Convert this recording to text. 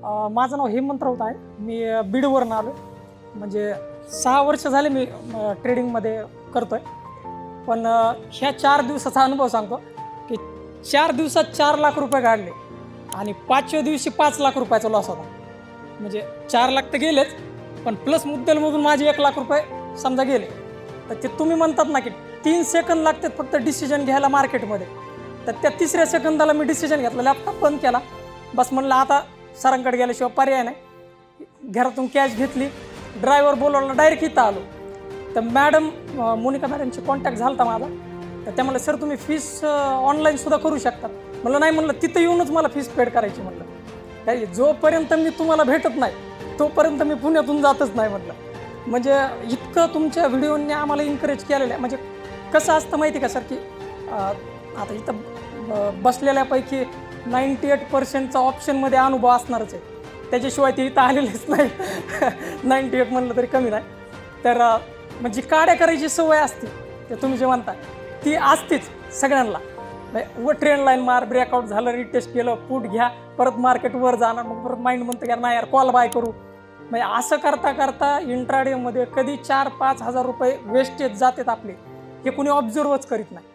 माझं नाव हेमंत राऊत आहे. मी बीडवरून आलो. म्हणजे 6 वर्ष झाले मी ट्रेडिंगमध्ये करतोय. पण ह्या 4 दिवसाचा अनुभव सांगतो की 4 दिवसात 4 लाख रुपये काढले आणि 5व्या दिवशी 5 लाख रुपयाचा लॉस होता. म्हणजे 4 लाख तर गेलेच, पण प्लस मुद्दलमधून माझे 1 लाख रुपये समजा गेले. तर ते तुम्ही म्हणतात ना की 3 सेकंद लागतात फक्त डिसिजन घ्यायला मार्केटमध्ये. तर त्या 3ऱ्या सेकंदाला मी डिसिजन घेतला, लॅपटॉप बंद केला. बस म्हणलं आता सरांकडे गेल्याशिवाय पर्याय नाही. घरातून कॅश घेतली, ड्रायव्हर बोलवला, डायरेक्ट इथं आलो. तर मॅडम मोनिका मॅडमची कॉन्टॅक्ट झाला होता माझा. तर त्या म्हणलं सर तुम्ही फीस ऑनलाईनसुद्धा करू शकता. म्हणलं नाही, म्हणलं तिथं येऊनच मला फीस पेड करायची. म्हणलं काय जोपर्यंत मी तुम्हाला भेटत नाही तोपर्यंत मी पुण्यातून जातच नाही. म्हटलं म्हणजे इतकं तुमच्या व्हिडिओने आम्हाला एन्करेज केलेलं आहे. म्हणजे कसं असतं माहिती का सर की आता इथं बसलेल्यापैकी 98%चा ऑप्शनमध्ये अनुभव असणारच आहे. त्याच्याशिवाय ते इथं आलेलेच नाही. 98 म्हणलं तरी कमी नाही. तर म्हणजे काड्या करायची सवय असते, ते तुम्ही जे म्हणता ती असतेच सगळ्यांना. व ट्रेंड लाईन मार, ब्रेकआउट झालं, रिटेस्ट केलं, पुट घ्या, परत मार्केट वर जाणार, मग परत माइंड म्हणतं की नाही यार कॉल बाय करू. म्हणजे असं करता करता इंट्राडेमध्ये कधी 4-5 हजार रुपये वेस्टेज जातात आपले, हे कुणी ऑब्झर्वच करीत नाही.